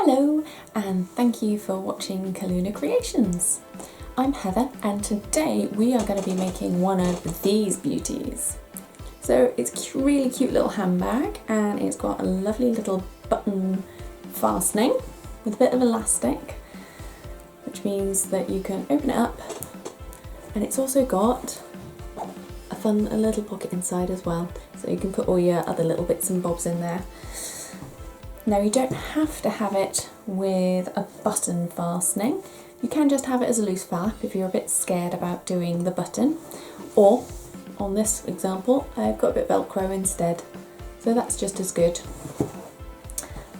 Hello and thank you for watching Kaluna Creations. I'm Heather and today we are going to be making one of these beauties. So it's a really cute little handbag and it's got a lovely little button fastening with a bit of elastic, which means that you can open it up, and it's also got a fun little pocket inside as well, so you can put all your other little bits and bobs in there. Now you don't have to have it with a button fastening, you can just have it as a loose flap if you're a bit scared about doing the button, or on this example I've got a bit of Velcro instead, so that's just as good.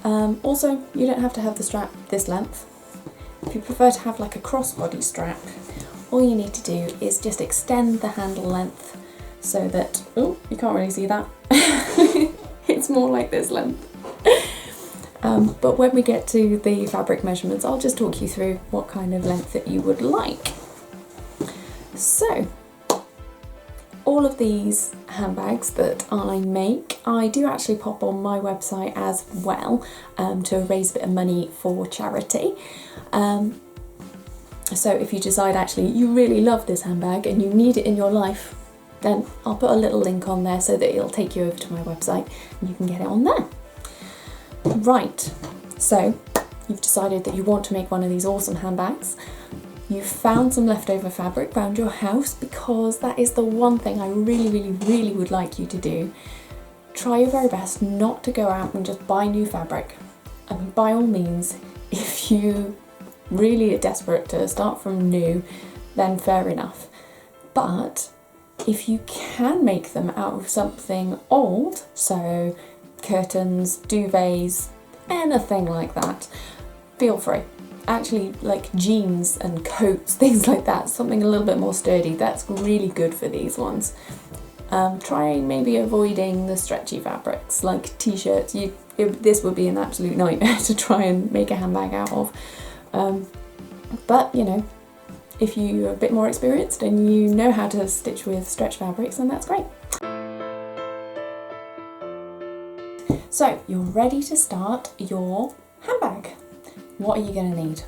Also, you don't have to have the strap this length. If you prefer to have like a crossbody strap, all you need to do is just extend the handle length so that, oh, you can't really see that, it's more like this length. But when we get to the fabric measurements, I'll just talk you through what kind of length that you would like. So, all of these handbags that I make, I do actually pop on my website as well to raise a bit of money for charity. So if you decide actually you really love this handbag and you need it in your life, then I'll put a little link on there so that it'll take you over to my website and you can get it on there. Right, so you've decided that you want to make one of these awesome handbags. You've found some leftover fabric around your house, because that is the one thing I really would like you to do. Try your very best not to go out and just buy new fabric. I mean, by all means, if you really are desperate to start from new, then fair enough. But if you can make them out of something old, so curtains, duvets, anything like that, feel free. Actually, like jeans and coats, things like that, something a little bit more sturdy, that's really good for these ones. Try maybe avoiding the stretchy fabrics like t-shirts. This would be an absolute nightmare to try and make a handbag out of. But you know, if you're a bit more experienced and you know how to stitch with stretch fabrics, then that's great. So you're ready to start your handbag. What are you going to need?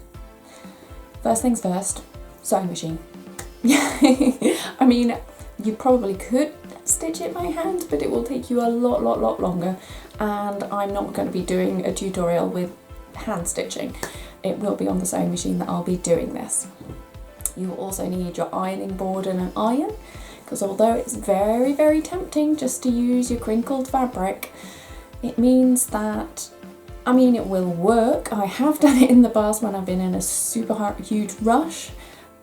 First things first, sewing machine. I mean, you probably could stitch it by hand, but it will take you a lot longer, and I'm not going to be doing a tutorial with hand stitching. It will be on the sewing machine that I'll be doing this. You will also need your ironing board and an iron, because although it's very tempting just to use your crinkled fabric, it means that, I mean, it will work. I have done it in the past when I've been in a super huge rush,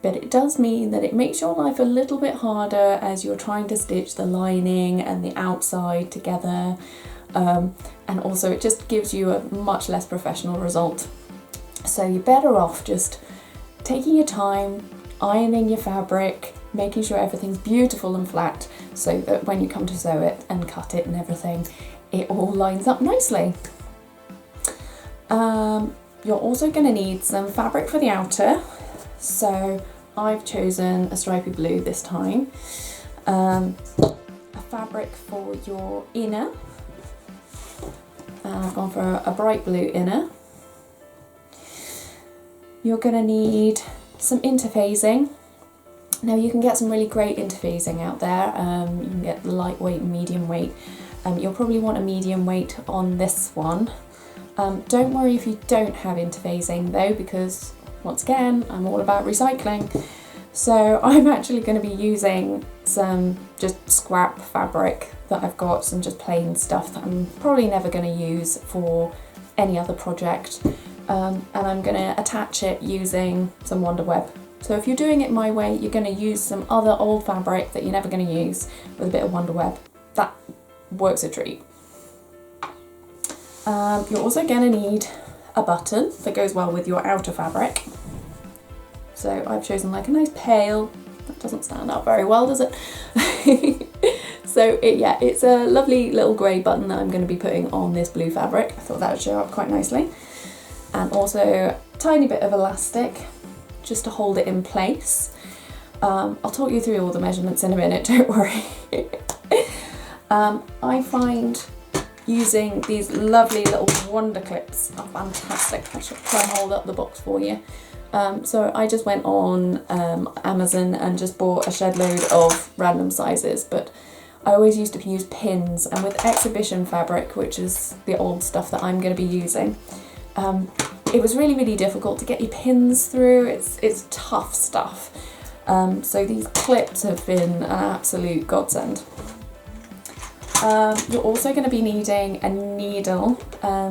but it does mean that it makes your life a little bit harder as you're trying to stitch the lining and the outside together, and also it just gives you a much less professional result. So you're better off just taking your time, ironing your fabric, making sure everything's beautiful and flat, so that when you come to sew it and cut it and everything, it all lines up nicely. You're also going to need some fabric for the outer, so I've chosen a stripy blue this time. A fabric for your inner, I've gone for a bright blue inner. You're going to need some interfacing. Now you can get some really great interfacing out there. You can get the lightweight and medium weight. You'll probably want a medium weight on this one. Don't worry if you don't have interfacing though, because once again, I'm all about recycling. So I'm actually going to be using some just scrap fabric that I've got, some just plain stuff that I'm probably never going to use for any other project. And I'm going to attach it using some Wonder Web. So if you're doing it my way, you're going to use some other old fabric that you're never going to use with a bit of Wonder Web. That works a treat. You're also going to need a button that goes well with your outer fabric. So I've chosen like a nice pale, that doesn't stand out very well, does it? So it's a lovely little grey button that I'm going to be putting on this blue fabric. I thought that would show up quite nicely. And also a tiny bit of elastic just to hold it in place. I'll talk you through all the measurements in a minute, don't worry. I find using these lovely little wonder clips. Are fantastic. I should try and hold up the box for you. So I just went on Amazon and just bought a shed load of random sizes, but I always used to use pins, and with exhibition fabric, which is the old stuff that I'm going to be using, it was really difficult to get your pins through. It's tough stuff. So these clips have been an absolute godsend. You're also going to be needing a needle,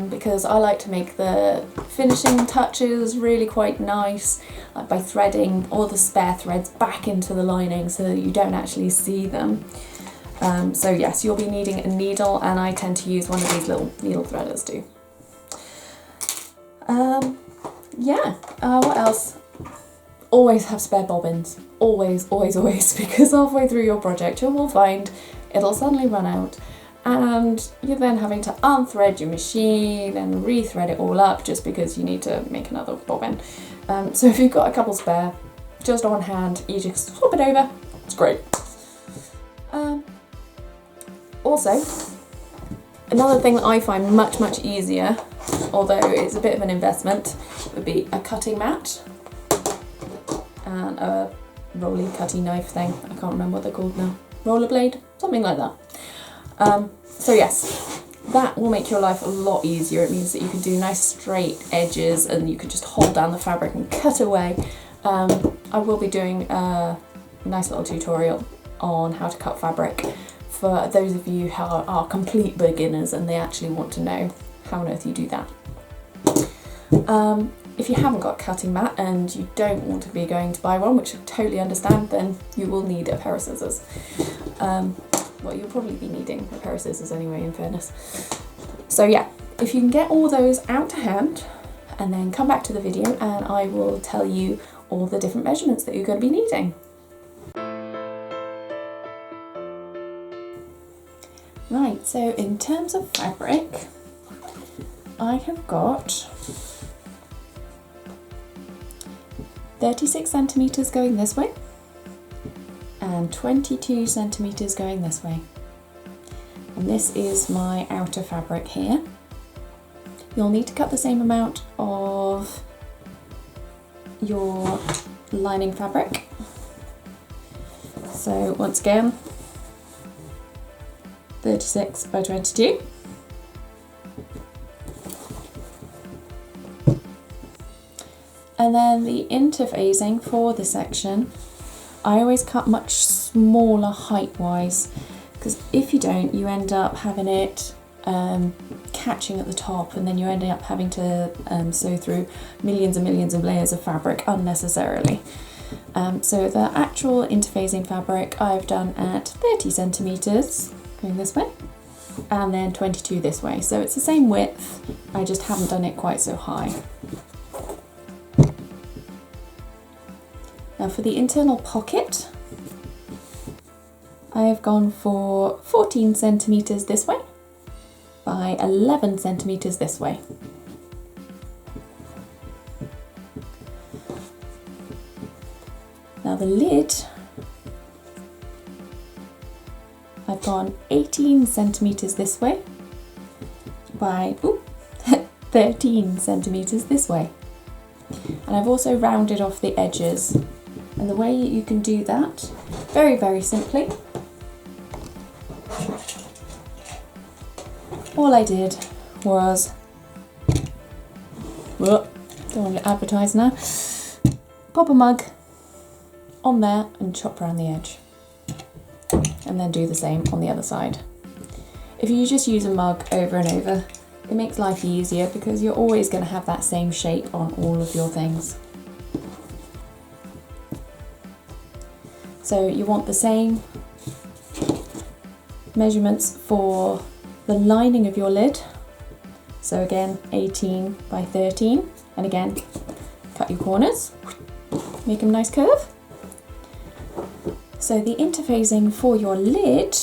because I like to make the finishing touches really quite nice, like by threading all the spare threads back into the lining so that you don't actually see them. So yes, you'll be needing a needle, and I tend to use one of these little needle threaders too. What else? Always have spare bobbins. Always, because halfway through your project you will find it'll suddenly run out, and you're then having to unthread your machine and rethread it all up just because you need to make another bobbin. So if you've got a couple spare, just on hand, you just swap it over. It's great. Also, another thing that I find much easier, although it's a bit of an investment, would be a cutting mat and a rolly cutting knife thing. I can't remember what they're called now. Rollerblade, something like that. So yes, that will make your life a lot easier. It means that you can do nice straight edges and you can just hold down the fabric and cut away. I will be doing a nice little tutorial on how to cut fabric for those of you who are complete beginners and they actually want to know how on earth you do that. If you haven't got a cutting mat and you don't want to be going to buy one, which I totally understand, then you will need a pair of scissors. Well, you'll probably be needing a pair of scissors anyway, in fairness. So yeah, if you can get all those out to hand and then come back to the video and I will tell you all the different measurements that you're going to be needing. Right, so in terms of fabric, I have got 36 centimetres going this way and 22 centimetres going this way. And this is my outer fabric here. You'll need to cut the same amount of your lining fabric. So once again, 36 by 22. And then the interfacing for the section, I always cut much smaller height-wise, because if you don't, you end up having it catching at the top, and then you end up having to sew through millions and millions of layers of fabric unnecessarily. So the actual interfacing fabric I've done at 30 centimetres going this way, and then 22 this way. So it's the same width, I just haven't done it quite so high. Now for the internal pocket, I have gone for 14 centimetres this way by 11 centimetres this way. Now the lid, I've gone 18 centimetres this way by 13 centimetres this way. And I've also rounded off the edges. And the way you can do that, very simply, all I did was, don't want to advertise now, pop a mug on there and chop around the edge. And then do the same on the other side. If you just use a mug over and over, it makes life easier because you're always going to have that same shape on all of your things. So you want the same measurements for the lining of your lid. So again, 18 by 13, and again, cut your corners, make them nice curve. So the interfacing for your lid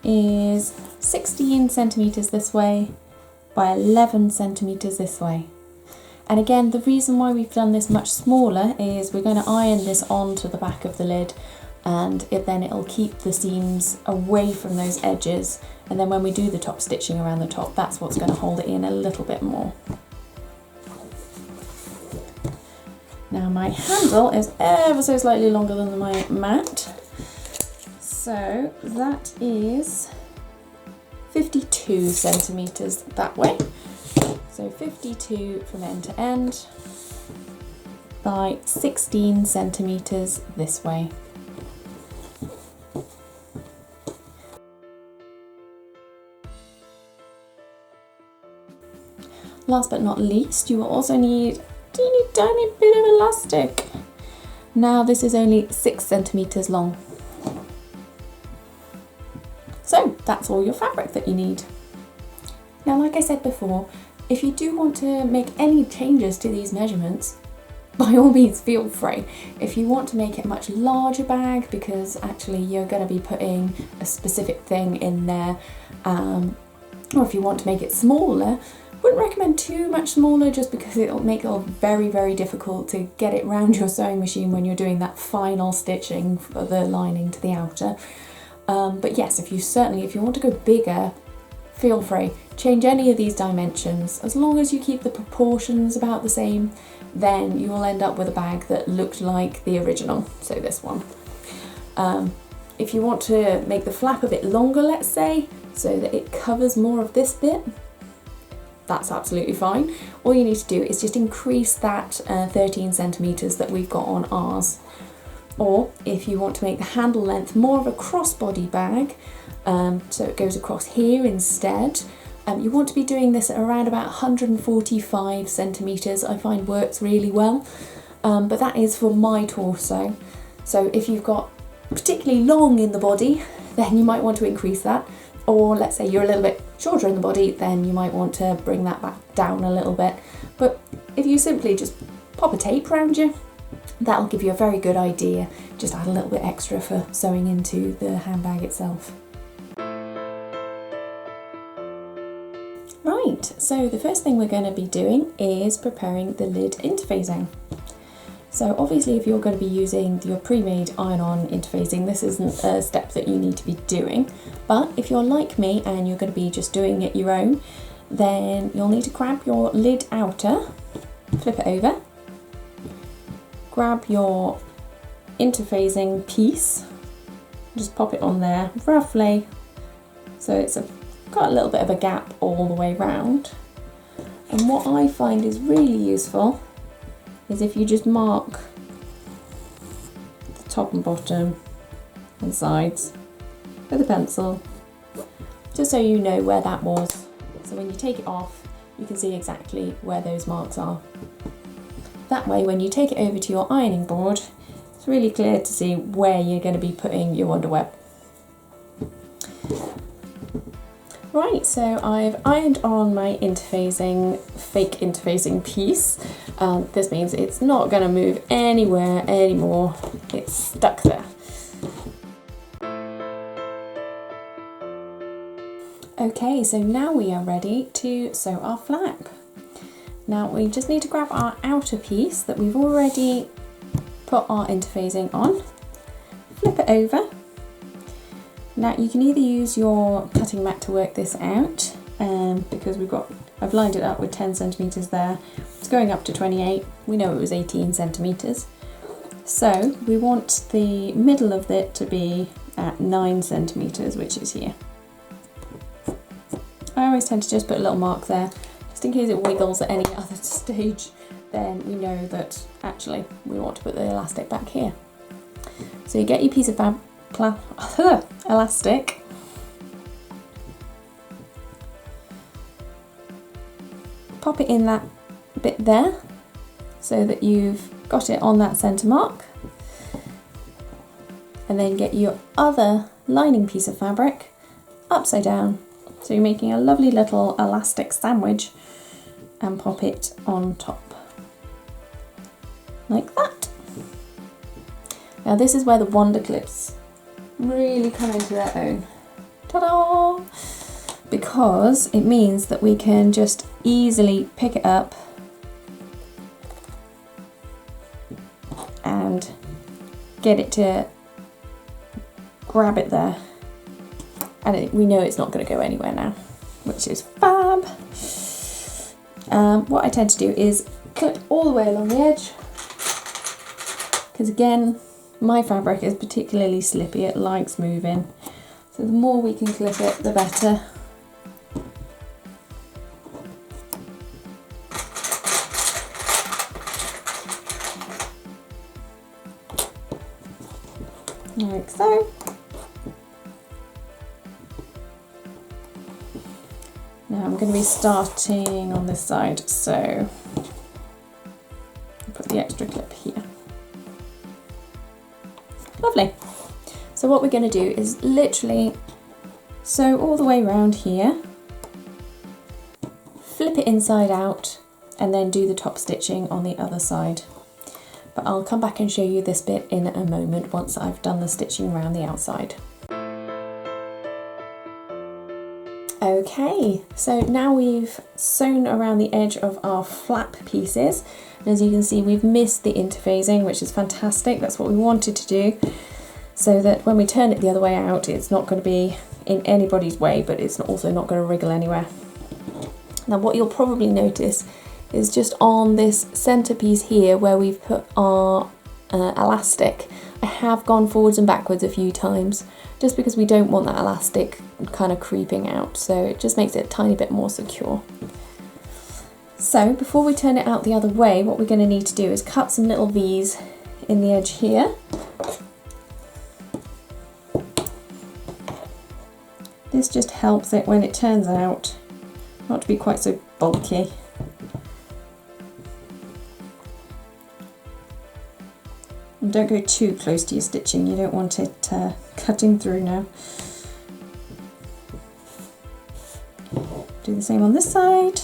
is 16 centimetres this way by 11 centimetres this way. And again, the reason why we've done this much smaller is we're going to iron this onto the back of the lid and then it'll keep the seams away from those edges, and then when we do the top stitching around the top, that's what's going to hold it in a little bit more. Now my handle is ever so slightly longer than my mat, so that is 52 centimetres that way. So 52 from end to end by 16 centimetres this way. Last but not least, you will also need a teeny tiny bit of elastic. Now this is only 6 centimetres long. So that's all your fabric that you need. Now, like I said before, if you do want to make any changes to these measurements, by all means feel free. If you want to make it a much larger bag, because actually you're going to be putting a specific thing in there, or if you want to make it smaller, wouldn't recommend too much smaller, just because it'll make it very, very difficult to get it round your sewing machine when you're doing that final stitching for the lining to the outer. But yes, if you want to go bigger, feel free. Change any of these dimensions. As long as you keep the proportions about the same, then you will end up with a bag that looked like the original, so this one. If you want to make the flap a bit longer, let's say, so that it covers more of this bit, that's absolutely fine. All you need to do is just increase that 13 centimetres that we've got on ours. Or if you want to make the handle length more of a crossbody bag, so it goes across here instead, you want to be doing this at around about 145 centimetres, I find works really well, but that is for my torso. So if you've got particularly long in the body, then you might want to increase that. Or let's say you're a little bit shorter in the body, then you might want to bring that back down a little bit. But if you simply just pop a tape around you, that'll give you a very good idea. Just add a little bit extra for sewing into the handbag itself. Right, so the first thing we're going to be doing is preparing the lid interfacing. So obviously if you're going to be using your pre-made iron-on interfacing, this isn't a step that you need to be doing. But if you're like me and you're going to be just doing it your own, then you'll need to grab your lid outer, flip it over, grab your interfacing piece, just pop it on there roughly, so it's got a little bit of a gap all the way round. And what I find is really useful is if you just mark the top and bottom and sides with a pencil, just so you know where that was. So when you take it off, you can see exactly where those marks are. That way, when you take it over to your ironing board, it's really clear to see where you're going to be putting your underweb. Right, so I've ironed on my fake interfacing piece. This means it's not going to move anywhere anymore. It's stuck there. Okay, so now we are ready to sew our flap. Now we just need to grab our outer piece that we've already put our interfacing on, flip it over. Now you can either use your cutting mat to work this out, because I've lined it up with 10 centimetres there. It's going up to 28. We know it was 18 centimetres. So we want the middle of it to be at 9 centimetres, which is here. I always tend to just put a little mark there, just in case it wiggles at any other stage, then we know that actually we want to put the elastic back here. So you get your piece of elastic, pop it in that bit there so that you've got it on that centre mark, and then get your other lining piece of fabric upside down, so you're making a lovely little elastic sandwich, and pop it on top like that. Now this is where the wonder clips really come into their own. Ta-da! Because it means that we can just easily pick it up and get it to grab it there, and we know it's not going to go anywhere now, which is fab. What I tend to do is clip all the way along the edge, because again, my fabric is particularly slippy, it likes moving, so the more we can clip it, the better. Like so. Now I'm going to be starting on this side, so I'll put the extra clip here. Lovely. So what we're going to do is literally sew all the way around here, flip it inside out, and then do the top stitching on the other side. But I'll come back and show you this bit in a moment once I've done the stitching around the outside. Okay, so now we've sewn around the edge of our flap pieces. And as you can see, we've missed the interfacing, which is fantastic. That's what we wanted to do, so that when we turn it the other way out, it's not going to be in anybody's way, but it's also not going to wriggle anywhere. Now what you'll probably notice is just on this centerpiece here where we've put our elastic, I have gone forwards and backwards a few times just because we don't want that elastic kind of creeping out, so it just makes it a tiny bit more secure. So before we turn it out the other way, what we're going to need to do is cut some little V's in the edge here. This just helps it when it turns out not to be quite so bulky. And don't go too close to your stitching, you don't want it cutting through now. Do the same on this side.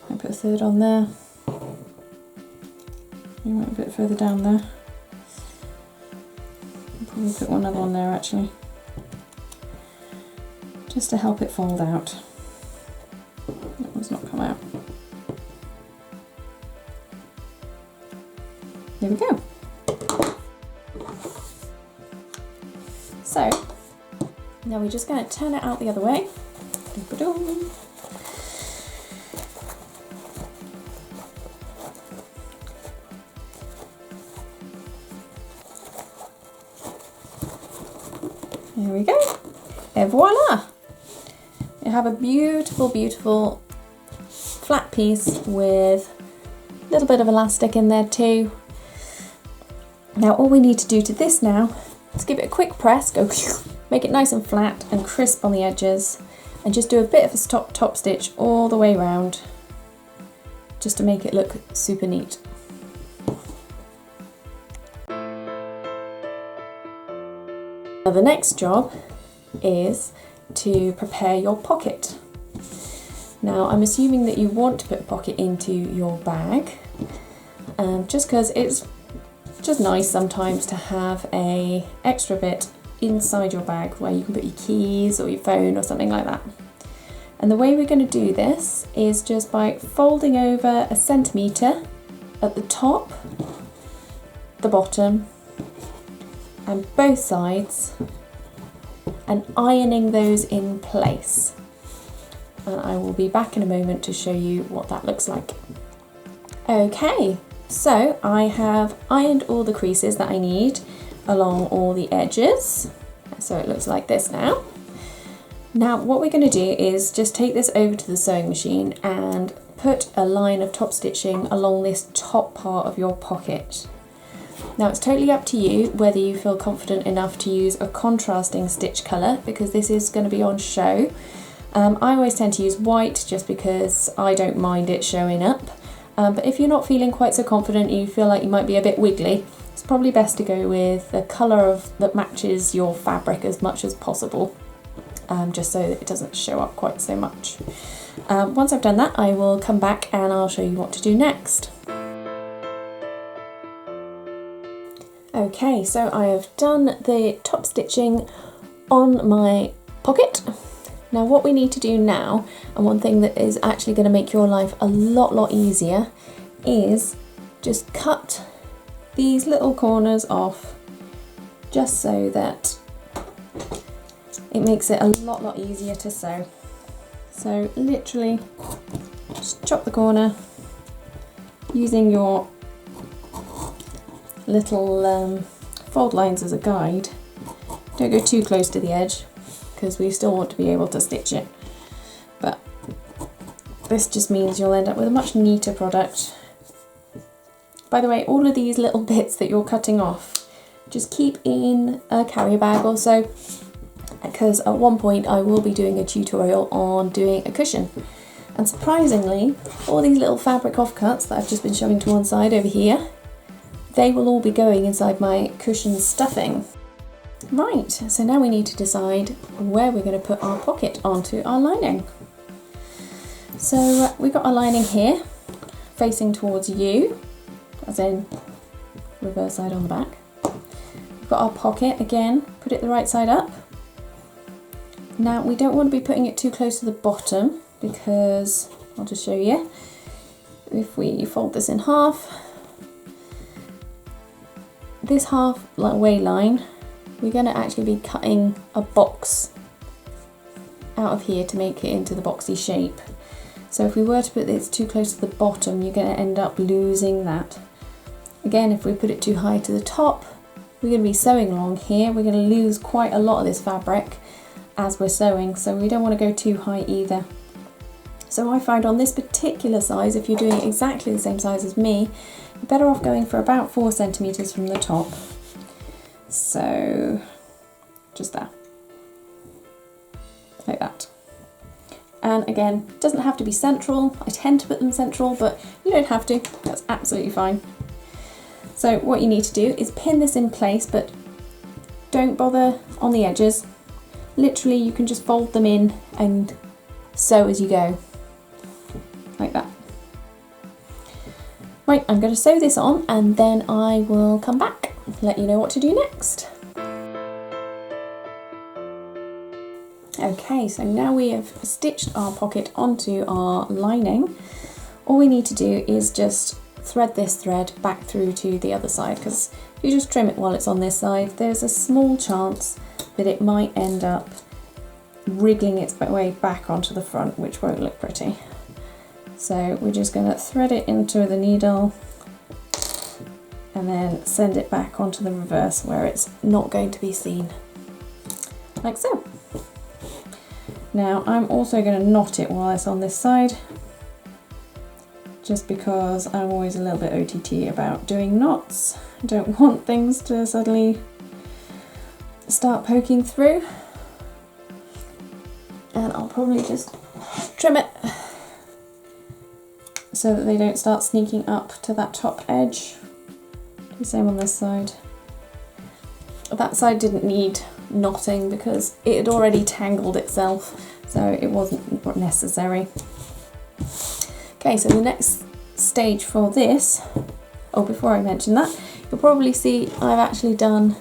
I put a third on there. You might a bit further down there. I'll probably put one other on there actually, just to help it fold out. That one's not come out. There we go. So now we're just going to turn it out the other way. Doo-ba-doo. There we go. Et voila! You have a beautiful, beautiful flat piece with a little bit of elastic in there too. Now all we need to do to this now is give it a quick press, go make it nice and flat and crisp on the edges, and just do a bit of a top stitch all the way around just to make it look super neat. Now the next job is to prepare your pocket. Now I'm assuming that you want to put a pocket into your bag, just because it's just nice sometimes to have a extra bit inside your bag where you can put your keys or your phone or something like that. And the way we're going to do this is just by folding over 1 centimetre at the top, the bottom and both sides, and ironing those in place. And I will be back in a moment to show you what that looks like. Okay, so I have ironed all the creases that I need along all the edges. So it looks like this now. Now what we're going to do is just take this over to the sewing machine and put a line of top stitching along this top part of your pocket. Now it's totally up to you whether you feel confident enough to use a contrasting stitch colour, because this is going to be on show. I always tend to use white just because I don't mind it showing up. But if you're not feeling quite so confident and you feel like you might be a bit wiggly, it's probably best to go with the colour that matches your fabric as much as possible, just so that it doesn't show up quite so much. Once I've done that, I will come back and I'll show you what to do next. Okay, so I have done the top stitching on my pocket, Now what we need to do now, and one thing that is actually going to make your life a lot easier, is just cut these little corners off, just so that it makes it a lot easier to sew. So literally just chop the corner using your little fold lines as a guide. Don't go too close to the edge because we still want to be able to stitch it, but this just means you'll end up with a much neater product. By the way, all of these little bits that you're cutting off, just keep in a carrier bag or so, because at one point I will be doing a tutorial on doing a cushion. And surprisingly, all these little fabric offcuts that I've just been shoving to one side over here, they will all be going inside my cushion stuffing. Right, so now we need to decide where we're going to put our pocket onto our lining. So we've got our lining here, facing towards you, as in reverse side on the back. We've got our pocket again, put it the right side up. Now we don't want to be putting it too close to the bottom, because I'll just show you. If we fold this in half, this halfway line, we're going to actually be cutting a box out of here to make it into the boxy shape. So if we were to put this too close to the bottom, you're going to end up losing that. Again, if we put it too high to the top, we're going to be sewing along here. We're going to lose quite a lot of this fabric as we're sewing, so we don't want to go too high either. So I find on this particular size, if you're doing exactly the same size as me, you're better off going for about 4 centimeters from the top. So just there, like that. And again, it doesn't have to be central. I tend to put them central, but you don't have to. That's absolutely fine. So what you need to do is pin this in place, but don't bother on the edges. Literally, you can just fold them in and sew as you go, like that. Right, I'm going to sew this on and then I will come back and let you know what to do next. Okay, so now we have stitched our pocket onto our lining. All we need to do is just thread this thread back through to the other side, because if you just trim it while it's on this side, there's a small chance that it might end up wriggling its way back onto the front, which won't look pretty. So we're just going to thread it into the needle and then send it back onto the reverse where it's not going to be seen, like so. Now I'm also going to knot it while it's on this side, just because I'm always a little bit OTT about doing knots. I don't want things to suddenly start poking through. And I'll probably just trim it so that they don't start sneaking up to that top edge. Do the same on this side. That side didn't need knotting because it had already tangled itself, so it wasn't necessary. Okay, so the next stage for this, oh, before I mention that, you'll probably see I've actually done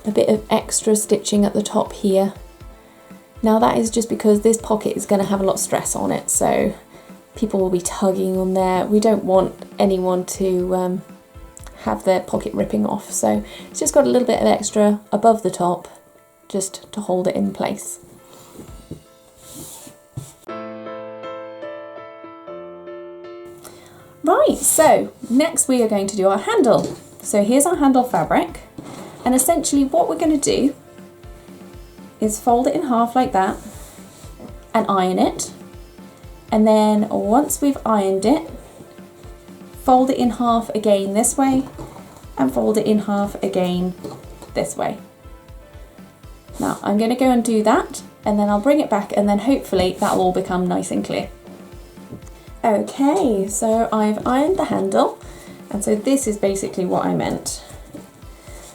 a bit of extra stitching at the top here. Now that is just because this pocket is going to have a lot of stress on it, so people will be tugging on there. We don't want anyone to have their pocket ripping off, so it's just got a little bit of extra above the top just to hold it in place. Right, so next we are going to do our handle. So here's our handle fabric, and essentially what we're going to do is fold it in half like that and iron it, and then once we've ironed it, fold it in half again this way and fold it in half again this way. Now I'm going to go and do that, and then I'll bring it back, and then hopefully that will all become nice and clear. Okay, so I've ironed the handle, and so this is basically what I meant.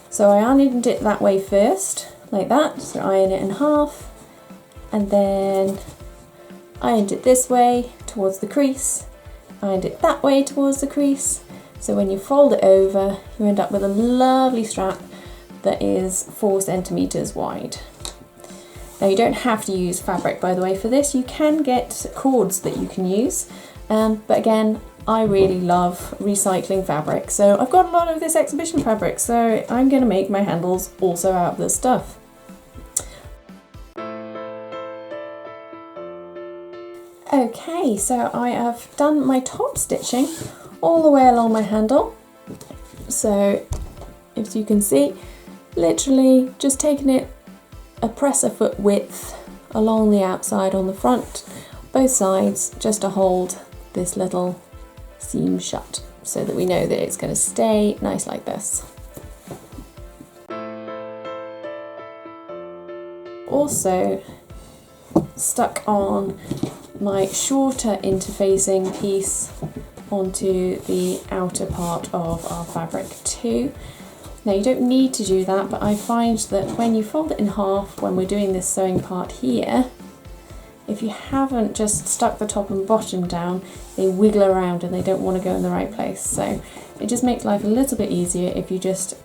So I ironed it that way first, like that, so iron it in half, and then ironed it this way towards the crease, ironed it that way towards the crease, so when you fold it over you end up with a lovely strap that is 4 centimeters wide. Now you don't have to use fabric, by the way, for this. You can get cords that you can use, but again, I really love recycling fabric, so I've got a lot of this exhibition fabric, so I'm going to make my handles also out of this stuff. Okay, so I have done my top stitching all the way along my handle. So as you can see, literally just taking it a presser foot width along the outside on the front, both sides, just to hold this little seam shut so that we know that it's going to stay nice like this. Also stuck on my shorter interfacing piece onto the outer part of our fabric too. Now you don't need to do that, but I find that when you fold it in half, when we're doing this sewing part here, if you haven't just stuck the top and bottom down, they wiggle around and they don't want to go in the right place. So it just makes life a little bit easier if you just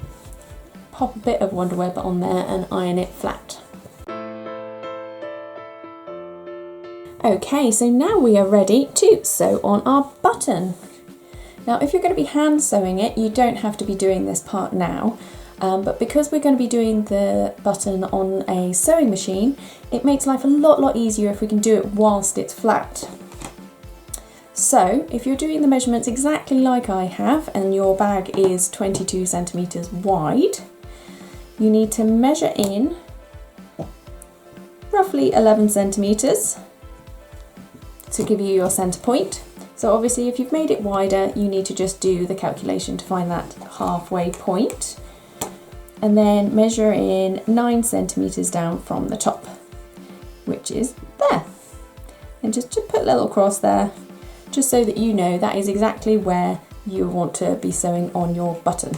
pop a bit of Wonder Web on there and iron it flat. Okay, so now we are ready to sew on our button. Now if you're going to be hand sewing it, you don't have to be doing this part now, but because we're going to be doing the button on a sewing machine, it makes life a lot easier if we can do it whilst it's flat. So if you're doing the measurements exactly like I have and your bag is 22 centimeters wide, you need to measure in roughly 11 centimeters to give you your center point. So obviously if you've made it wider, you need to just do the calculation to find that halfway point, and then measure in 9 centimeters down from the top, which is there. And just put a little cross there, just so that you know that is exactly where you want to be sewing on your button.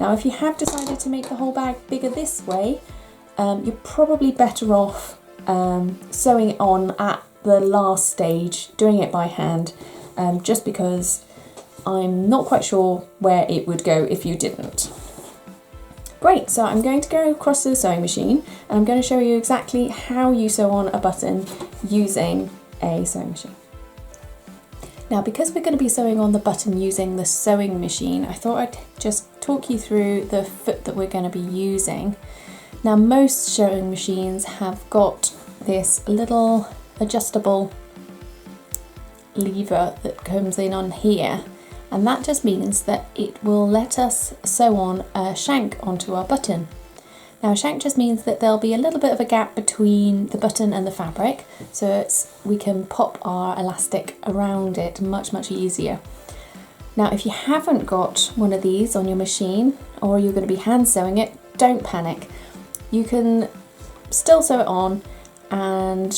Now if you have decided to make the whole bag bigger this way, you're probably better off sewing it on at the last stage, doing it by hand, just because I'm not quite sure where it would go if you didn't. Great, so I'm going to go across to the sewing machine and I'm going to show you exactly how you sew on a button using a sewing machine. Now because we're going to be sewing on the button using the sewing machine, I thought I'd just talk you through the foot that we're going to be using. Now most sewing machines have got this little adjustable lever that comes in on here, and that just means that it will let us sew on a shank onto our button. Now a shank just means that there'll be a little bit of a gap between the button and the fabric, so we can pop our elastic around it much easier. Now if you haven't got one of these on your machine, or you're going to be hand sewing it, don't panic. You can still sew it on, and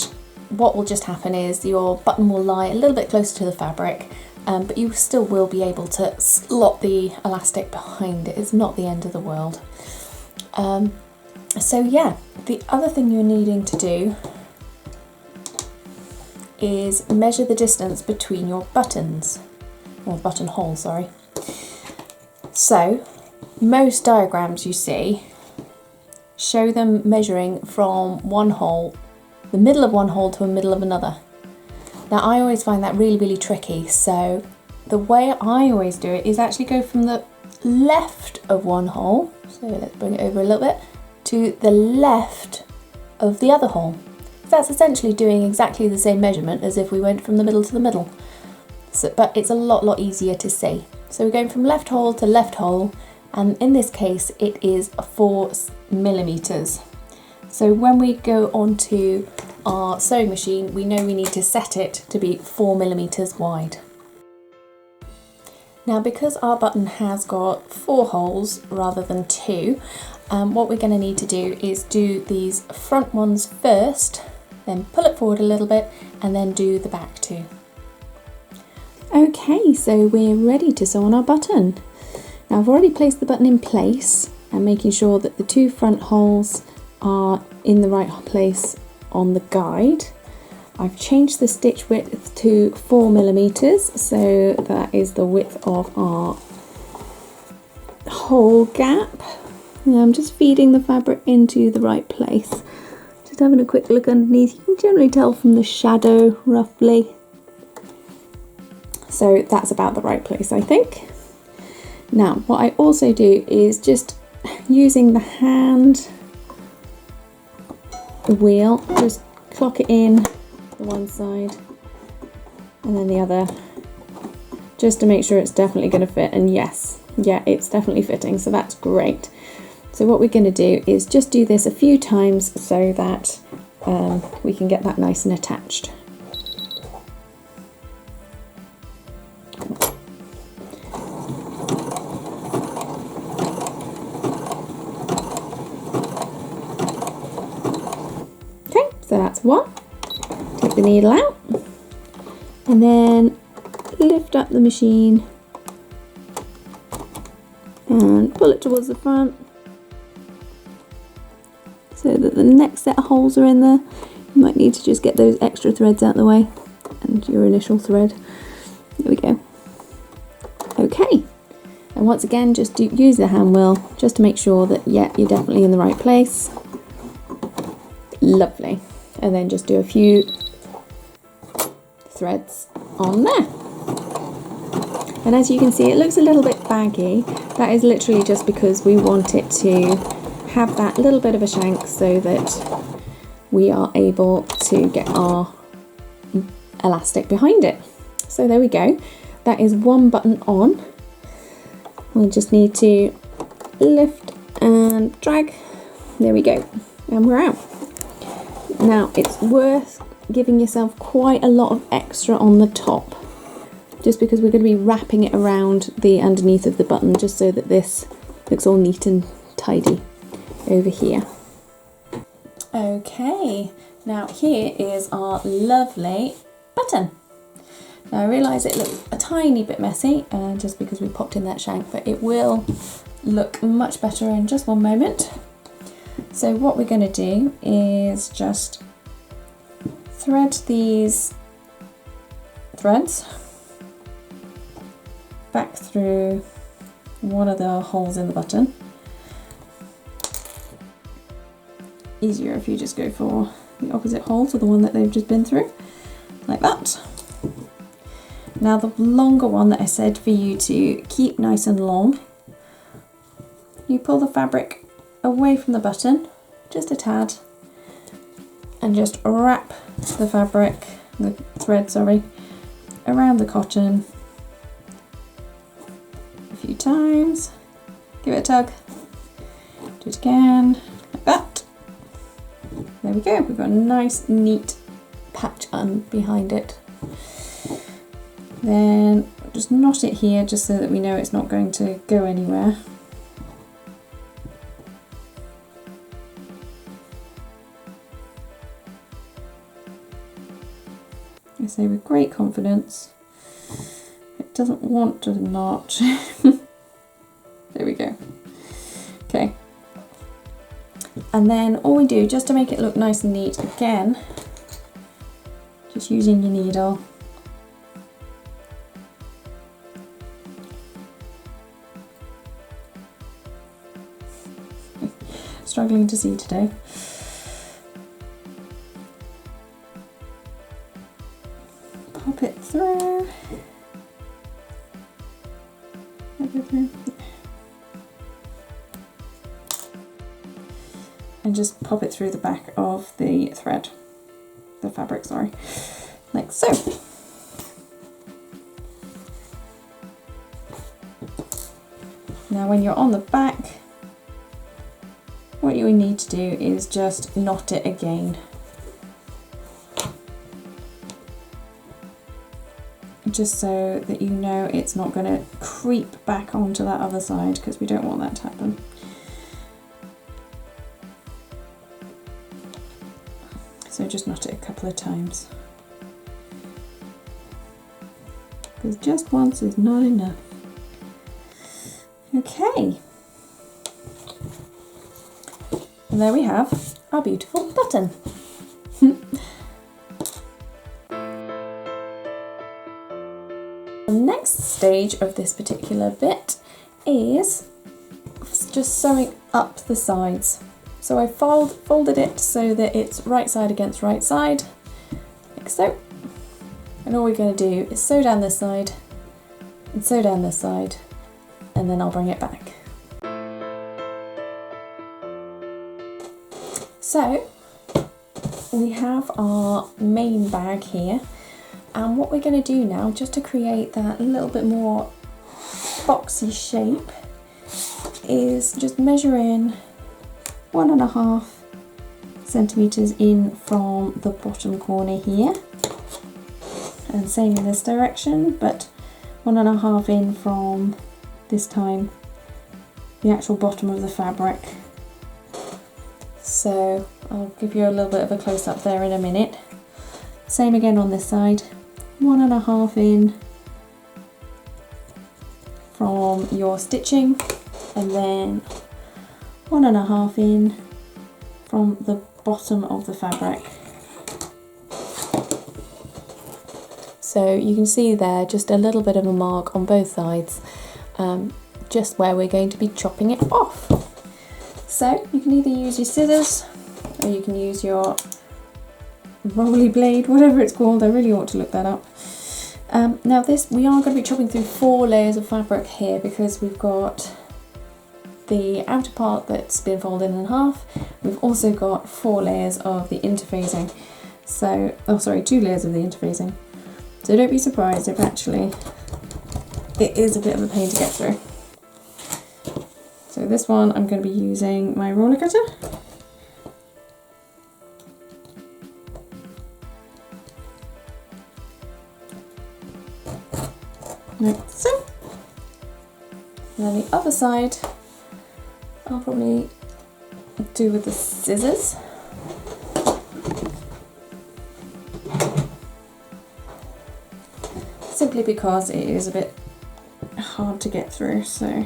what will just happen is your button will lie a little bit closer to the fabric, but you still will be able to slot the elastic behind it. It's not the end of the world. So yeah, the other thing you're needing to do is measure the distance between your buttons, or buttonhole, sorry. So most diagrams you see show them measuring from one hole, the middle of one hole to the middle of another. Now I always find that really tricky, so the way I always do it is actually go from the left of one hole, so let's bring it over a little bit, to the left of the other hole. That's essentially doing exactly the same measurement as if we went from the middle to the middle, but it's a lot easier to see. So we're going from left hole to left hole, and in this case it is 4 millimeters. So when we go onto our sewing machine, we know we need to set it to be 4 millimeters wide. Now because our button has got 4 holes rather than 2, what we're going to need to do is do these front ones first, then pull it forward a little bit, and then do the back too. Okay, so we're ready to sew on our button. Now I've already placed the button in place and making sure that the 2 front holes are in the right place on the guide. I've changed the stitch width to 4 millimeters, so that is the width of our hole gap. And I'm just feeding the fabric into the right place, Just having a quick look underneath, you can generally tell from the shadow roughly. So that's about the right place, I think. Now, what I also do is just using the hand wheel, just clock it in the one side and then the other, just to make sure it's definitely going to fit. And yes, yeah, it's definitely fitting, so that's great. So what we're going to do is just do this a few times so that we can get that nice and attached. Okay, so that's one. Take the needle out and then lift up the machine and pull it towards the front so that the next set of holes are in there. You might need to just get those extra threads out of the way and your initial thread. There we go. Okay, and once again just use the hand wheel just to make sure that, yeah, you're definitely in the right place. Lovely. And then just do a few threads on there. And as you can see, it looks a little bit baggy. That is literally just because we want it to have that little bit of a shank so that we are able to get our elastic behind it. So there we go. That is one button on. We'll just need to lift and drag. There we go. And we're out. Now it's worth giving yourself quite a lot of extra on the top, just because we're going to be wrapping it around the underneath of the button, just so that this looks all neat and tidy over here. Okay, now here is our lovely button. Now I realise it looks a tiny bit messy just because we popped in that shank, but it will look much better in just one moment. So what we're going to do is just thread these threads back through one of the holes in the button. Easier if you just go for the opposite hole to the one that they've just been through, like that. Now the longer one that I said for you to keep nice and long, you pull the fabric away from the button, just a tad, and just wrap the fabric, the thread, sorry, around the cotton a few times. Give it a tug, do it again, like that. There we go, we've got a nice neat patch on behind it. Then just knot it here just so that we know it's not going to go anywhere. I say with great confidence, it doesn't want to knot. There we go. Okay. And then all we do, just to make it look nice and neat, again, just using your needle, struggling to see today. Pop it through. And just pop it through the back of the thread, the fabric, sorry, like so. Now when you're on the back, what you need to do is just knot it again. Just so that you know it's not going to creep back onto that other side, because we don't want that to happen. So just knot it a couple of times, because just once is not enough. Okay, and there we have our beautiful button. The next stage of this particular bit is just sewing up the sides. So I folded it so that it's right side against right side, like so. And all we're going to do is sew down this side and sew down this side, and then I'll bring it back. So we have our main bag here, and what we're going to do now, just to create that little bit more boxy shape, is just measure in 1.5 centimeters in from the bottom corner here, and same in this direction, but 1.5 in from this time the actual bottom of the fabric. So I'll give you a little bit of a close-up there in a minute. Same again on this side, 1.5 in from your stitching, and then 1.5 in from the bottom of the fabric. So you can see there just a little bit of a mark on both sides, just where we're going to be chopping it off. So you can either use your scissors or you can use your rolly blade, whatever it's called. I really ought to look that up. Now this, we are going to be chopping through 4 layers of fabric here, because we've got the outer part that's been folded in half. We've also got 4 layers of the interfacing. So, oh sorry, 2 layers of the interfacing. So don't be surprised if actually it is a bit of a pain to get through. So this one I'm going to be using my roller cutter. Like so. And then the other side I'll probably do with the scissors. Simply because it is a bit hard to get through, so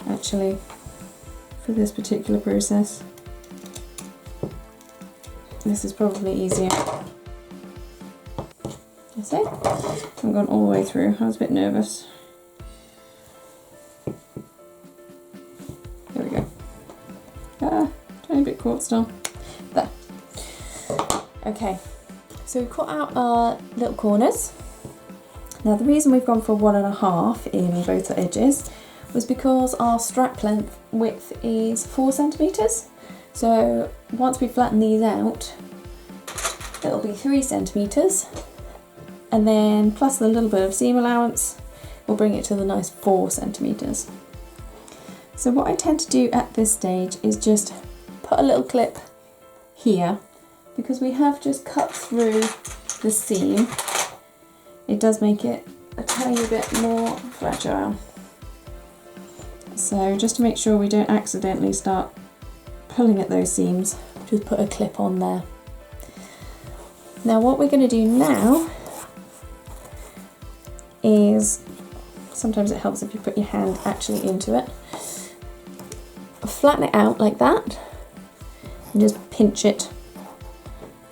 actually for this particular process this is probably easier. You see? I've gone all the way through. I was a bit nervous. There we go. Tiny bit caught still. There. Okay, so we've cut out our little corners. Now the reason we've gone for 1.5 in both the edges was because our strap length width is 4 centimeters. So once we flatten these out, it'll be 3 centimeters, and then plus a little bit of seam allowance will bring it to the nice 4 centimeters. So what I tend to do at this stage is just put a little clip here, because we have just cut through the seam. It does make it a tiny bit more fragile. So just to make sure we don't accidentally start pulling at those seams, just put a clip on there. Now what we're going to do now is, sometimes it helps if you put your hand actually into it, flatten it out like that and just pinch it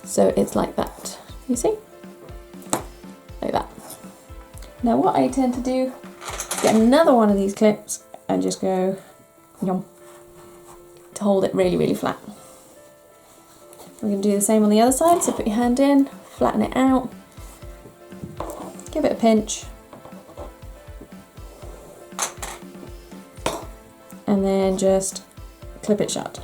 so it's like that, you see? Like that. Now what I tend to do is get another one of these clips and just go yum, to hold it really, really flat. We're going to do the same on the other side, so put your hand in, flatten it out, give it a pinch, and then just clip it shut.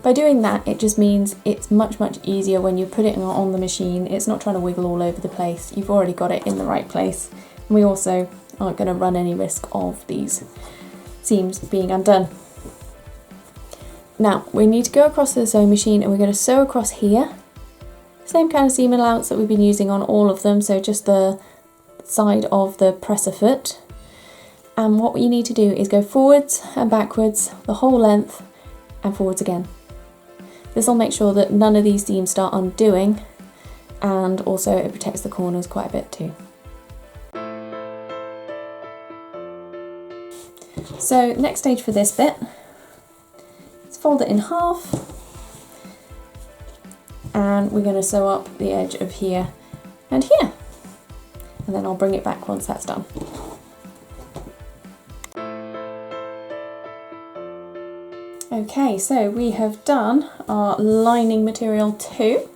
By doing that, it just means it's much, much easier when you put it on the machine. It's not trying to wiggle all over the place. You've already got it in the right place. And we also aren't going to run any risk of these seams being undone. Now, we need to go across to the sewing machine and we're going to sew across here. Same kind of seam allowance that we've been using on all of them, so just the side of the presser foot. And what you need to do is go forwards and backwards the whole length and forwards again. This will make sure that none of these seams start undoing, and also it protects the corners quite a bit too. So next stage for this bit is fold it in half, and we're going to sew up the edge of here and here, and then I'll bring it back once that's done. Okay, so we have done our lining material too,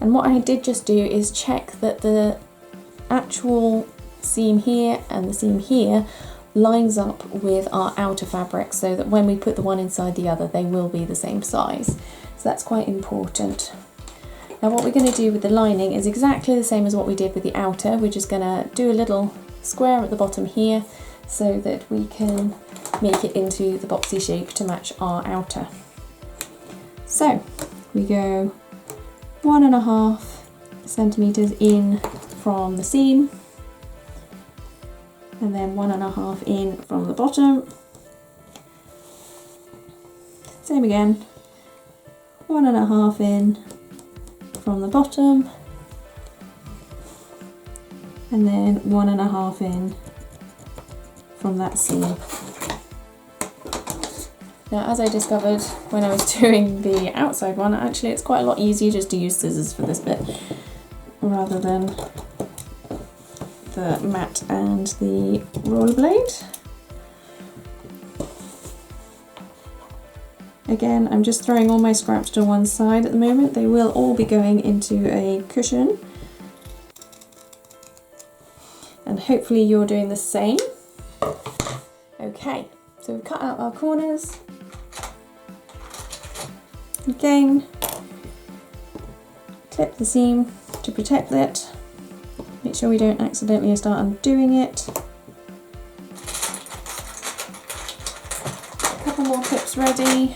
and what I did just do is check that the actual seam here and the seam here lines up with our outer fabric, so that when we put the one inside the other they will be the same size. So that's quite important. Now what we're going to do with the lining is exactly the same as what we did with the outer. We're just going to do a little square at the bottom here so that we can make it into the boxy shape to match our outer. So we go 1.5 centimeters in from the seam, and then 1.5 in from the bottom. Same again, 1.5 in from the bottom, and then 1.5 in from that seam. Now, as I discovered when I was doing the outside one, actually it's quite a lot easier just to use scissors for this bit rather than the mat and the roller blade. Again, I'm just throwing all my scraps to one side at the moment. They will all be going into a cushion. And hopefully you're doing the same. Okay, so we've cut out our corners. Again, clip the seam to protect it. Make sure we don't accidentally start undoing it. A couple more clips ready.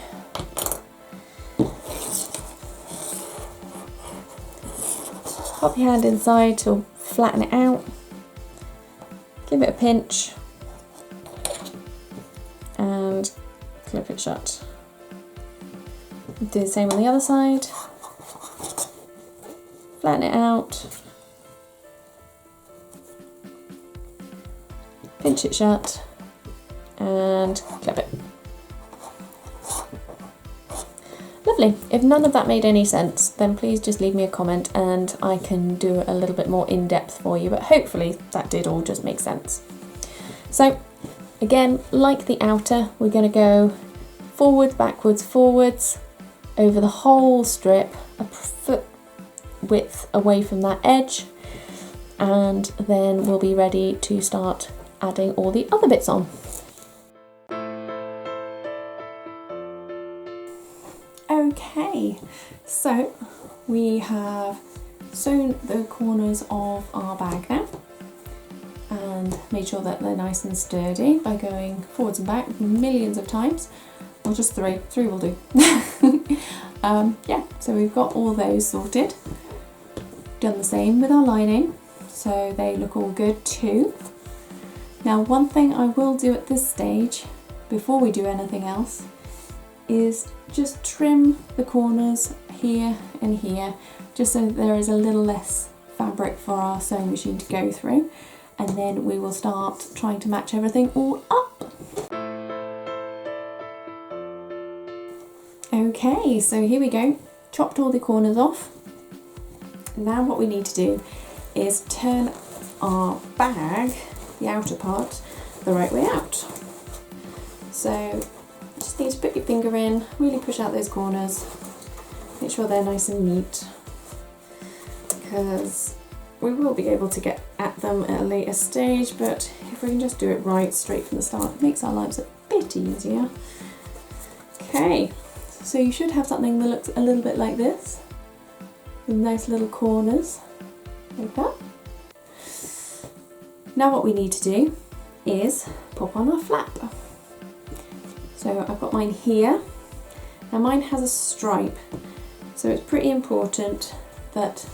Pop your hand inside to flatten it out. Give it a pinch and clip it shut. Do the same on the other side. Flatten it out. Pinch it shut and clip it. Lovely. If none of that made any sense, then please just leave me a comment and I can do a little bit more in depth for you, but hopefully that did all just make sense. So again, like the outer, we're going to go forward, backwards, forwards over the whole strip, a foot width away from that edge, and then we'll be ready to start adding all the other bits on. Okay, so we have sewn the corners of our bag now and made sure that they're nice and sturdy by going forwards and back millions of times, or just three will do. Yeah, so we've got all those sorted. Done the same with our lining, so they look all good too. Now, one thing I will do at this stage, before we do anything else, is just trim the corners here and here, just so that there is a little less fabric for our sewing machine to go through, and then we will start trying to match everything all up. Okay, so here we go, chopped all the corners off. Now what we need to do is turn our bag, the outer part, the right way out. So just need to put your finger in, really push out those corners, make sure they're nice and neat, because we will be able to get at them at a later stage, but if we can just do it right straight from the start, it makes our lives a bit easier. Okay, so you should have something that looks a little bit like this, with nice little corners, like that. Now what we need to do is pop on our flap. So I've got mine here. Now mine has a stripe, so it's pretty important that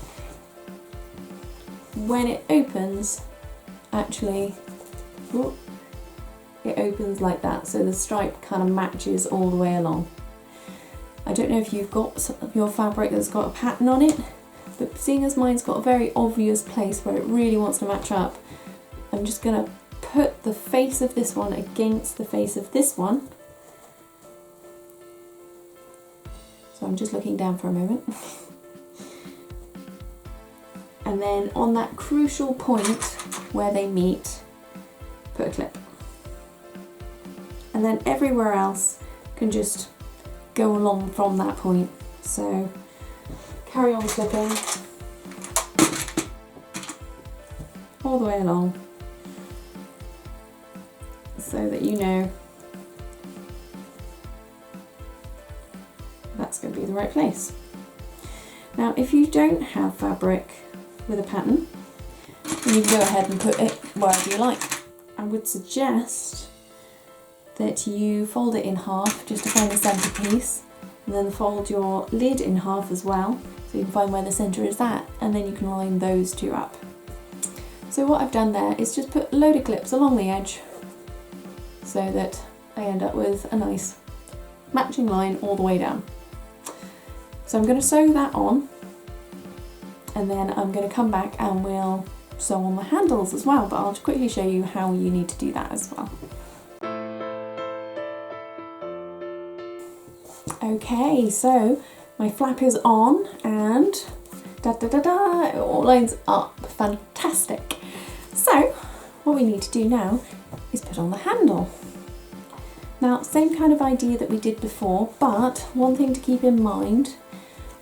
when it opens, actually, it opens like that, so the stripe kind of matches all the way along. I don't know if you've got your fabric that's got a pattern on it, but seeing as mine's got a very obvious place where it really wants to match up, I'm just going to put the face of this one against the face of this one. So I'm just looking down for a moment. And then on that crucial point where they meet, put a clip. And then everywhere else can just go along from that point. So carry on clipping all the way along so that you know that's going to be the right place. Now if you don't have fabric with a pattern, you can go ahead and put it wherever you like. I would suggest that you fold it in half just to find the centre piece, and then fold your lid in half as well so you can find where the centre is at, and then you can line those two up. So what I've done there is just put a load of clips along the edge so that I end up with a nice matching line all the way down. So I'm going to sew that on, and then I'm going to come back and we'll sew on the handles as well, but I'll just quickly show you how you need to do that as well. Okay, so my flap is on and it all lines up fantastic. So what we need to do now is put on the handle. Now, same kind of idea that we did before, but one thing to keep in mind,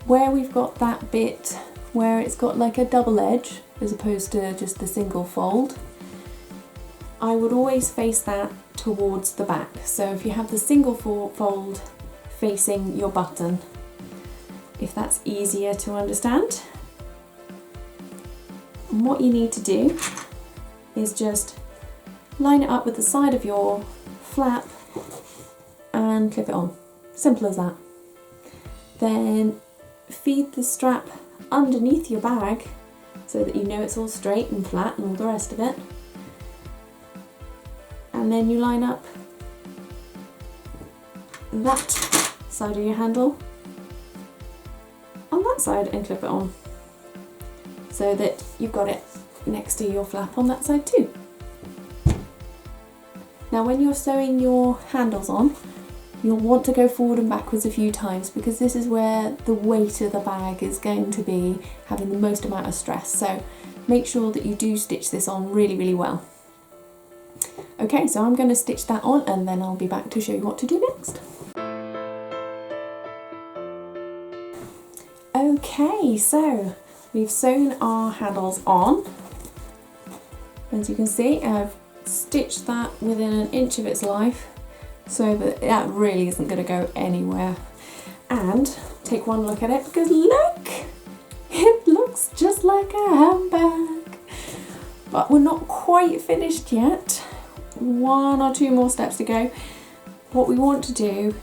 where we've got that bit where it's got like a double edge as opposed to just the single fold, I would always face that towards the back. So if you have the single fold facing your button, if that's easier to understand. And what you need to do is just line it up with the side of your flap and clip it on. Simple as that. Then feed the strap underneath your bag so that you know it's all straight and flat and all the rest of it. And then you line up that side of your handle on that side and clip it on so that you've got it next to your flap on that side too. Now when you're sewing your handles on, you'll want to go forward and backwards a few times because this is where the weight of the bag is going to be having the most amount of stress. So make sure that you do stitch this on really, really well. Okay, so I'm going to stitch that on and then I'll be back to show you what to do next. Okay, so we've sewn our handles on. As you can see, I've stitched that within an inch of its life so that really isn't going to go anywhere. And take one look at it because look, it looks just like a handbag. But we're not quite finished yet. One or two more steps to go. What we want to do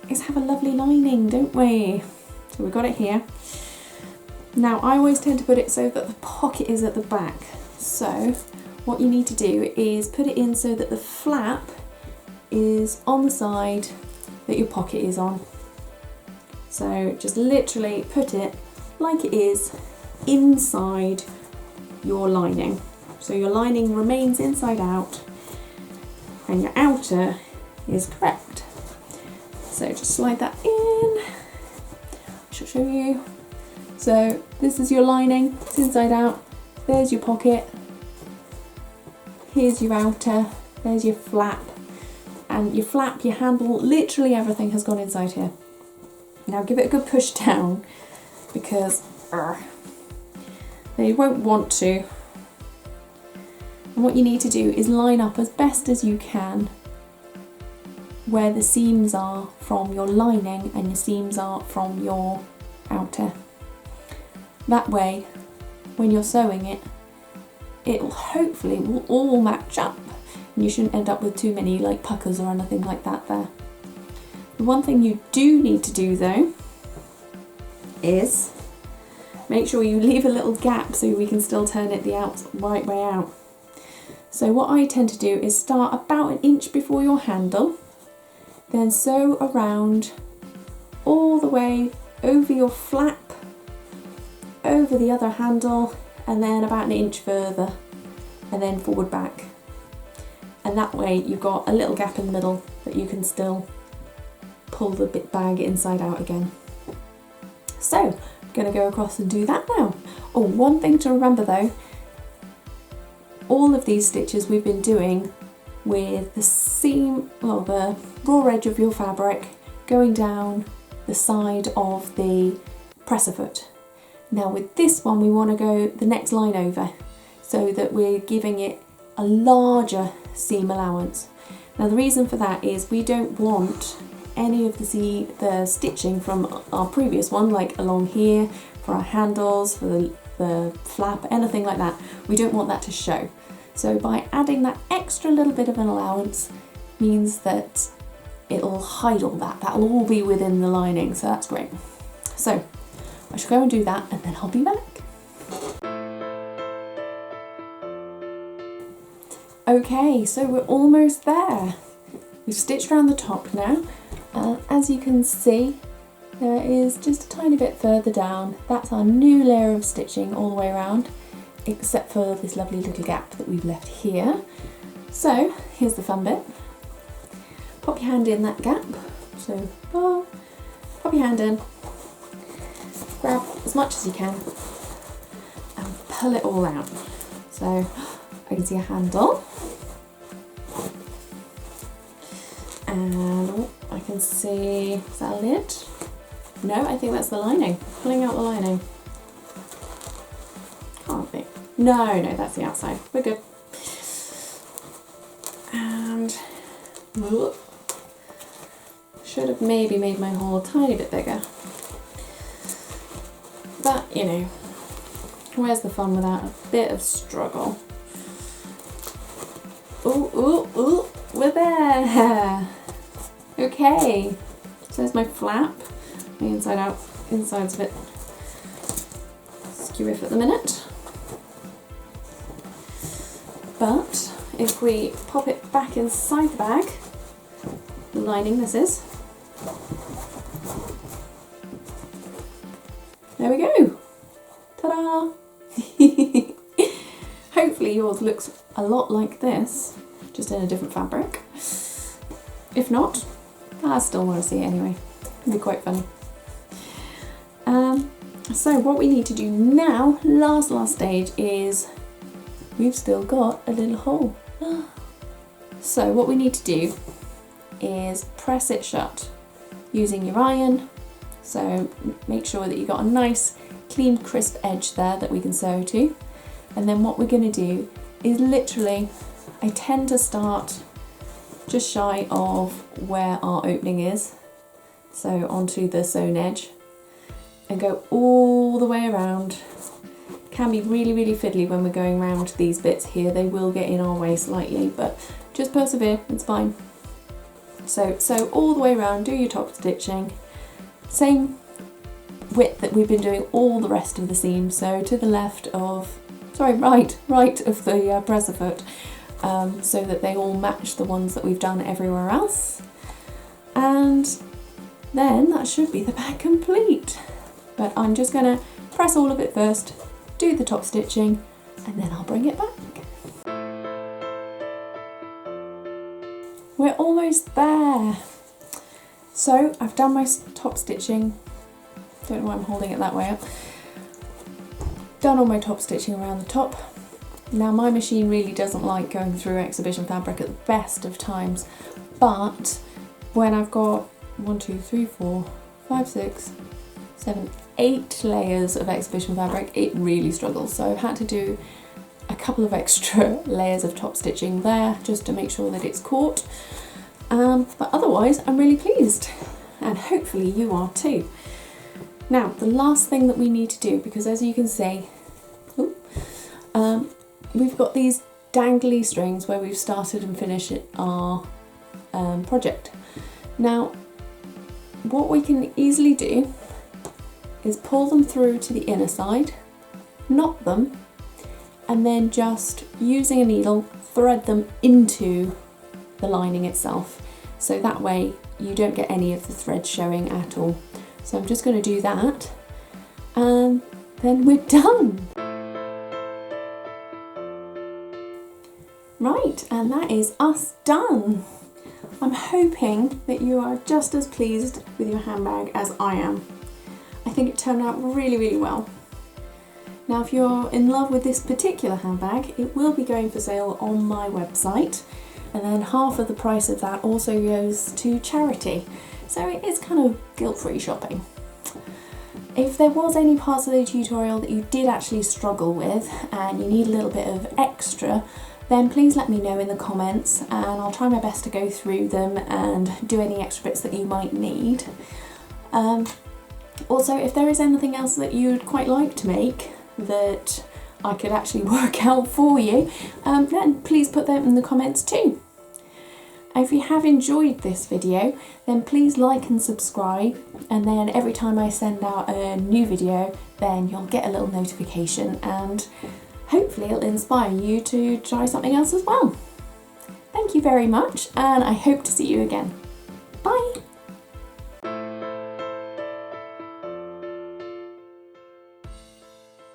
is have a lovely lining, don't we? So we've got it here. Now I always tend to put it so that the pocket is at the back. So what you need to do is put it in so that the flap is on the side that your pocket is on. So just literally put it like it is inside your lining. So your lining remains inside out and your outer is correct. So just slide that in. I shall show you. So this is your lining, it's inside out. There's your pocket. Here's your outer. There's your flap. And your flap, your handle, literally everything has gone inside here. Now give it a good push down because they won't want to. And what you need to do is line up as best as you can where the seams are from your lining and your seams are from your outer. That way, when you're sewing it, it'll hopefully will all match up and you shouldn't end up with too many like puckers or anything like that there. The one thing you do need to do though is make sure you leave a little gap so we can still turn it the right way out. So what I tend to do is start about an inch before your handle, then sew around all the way over your flap, over the other handle, and then about an inch further, and then forward back. And that way you've got a little gap in the middle that you can still pull the bag inside out again. So I'm going to go across and do that now. Oh, one thing to remember though, all of these stitches we've been doing with the seam, well, the raw edge of your fabric going down the side of the presser foot. Now with this one we want to go the next line over so that we're giving it a larger seam allowance. Now the reason for that is we don't want any of the stitching from our previous one, like along here, for our handles, for the flap, anything like that. We don't want that to show. So by adding that extra little bit of an allowance means that it'll hide all that. That'll all be within the lining, so that's great. So I shall go and do that and then I'll be back. Okay, so we're almost there. We've stitched around the top now. As you can see, there is just a tiny bit further down. That's our new layer of stitching all the way around, except for this lovely little gap that we've left here. So here's the fun bit. Pop your hand in that gap. So pop your hand in, grab as much as you can and pull it all out. So I can see a handle, and I can see, is that a lid? No, I think that's the lining, pulling out the lining. Can't be. No, that's the outside, we're good. And should have maybe made my hole a tiny bit bigger, but you know, where's the fun without a bit of struggle? Ooh, we're there. Okay, so there's my flap, my inside out, inside's a bit skew-iff at the minute. But if we pop it back inside the bag, the lining this is, there we go. Ta-da! Hopefully yours looks a lot like this, just in a different fabric. If not, I still want to see it anyway. It'd be quite funny. So what we need to do now, last stage, is we've still got a little hole. So what we need to do is press it shut using your iron. So make sure that you've got a nice, clean, crisp edge there that we can sew to. And then what we're going to do is literally, I tend to start just shy of where our opening is, so onto the sewn edge, and go all the way around. Can be really fiddly when we're going around these bits here. They will get in our way slightly, but just persevere, it's fine. So all the way around, do your top stitching, same width that we've been doing all the rest of the seam, so to the left of, right of the presser foot, so that they all match the ones that we've done everywhere else. And then that should be the bag complete. But I'm just going to press all of it first, do the top stitching, and then I'll bring it back. We're almost there. So I've done my top stitching. Don't know why I'm holding it that way up. Done all my top stitching around the top. Now my machine really doesn't like going through exhibition fabric at the best of times, but when I've got 1, 2, 3, 4, 5, 6, 7, 8 layers of exhibition fabric, it really struggles. So I've had to do a couple of extra layers of top stitching there just to make sure that it's caught. But otherwise I'm really pleased, and hopefully you are too. Now the last thing that we need to do, because as you can see, we've got these dangly strings where we've started and finished our project. Now what we can easily do is pull them through to the inner side, knot them, and then just using a needle thread them into the lining itself, so that way you don't get any of the thread showing at all. So I'm just going to do that, and then we're done. Right, and that is us done. I'm hoping that you are just as pleased with your handbag as I am. I think it turned out really well. Now if you're in love with this particular handbag, it will be going for sale on my website, and then half of the price of that also goes to charity. So it is kind of guilt-free shopping. If there was any parts of the tutorial that you did actually struggle with and you need a little bit of extra, then please let me know in the comments and I'll try my best to go through them and do any extra bits that you might need. Also, if there is anything else that you'd quite like to make that I could actually work out for you, then please put them in the comments too. If you have enjoyed this video, then please like and subscribe, and then every time I send out a new video, then you'll get a little notification and hopefully it'll inspire you to try something else as well. Thank you very much, and I hope to see you again.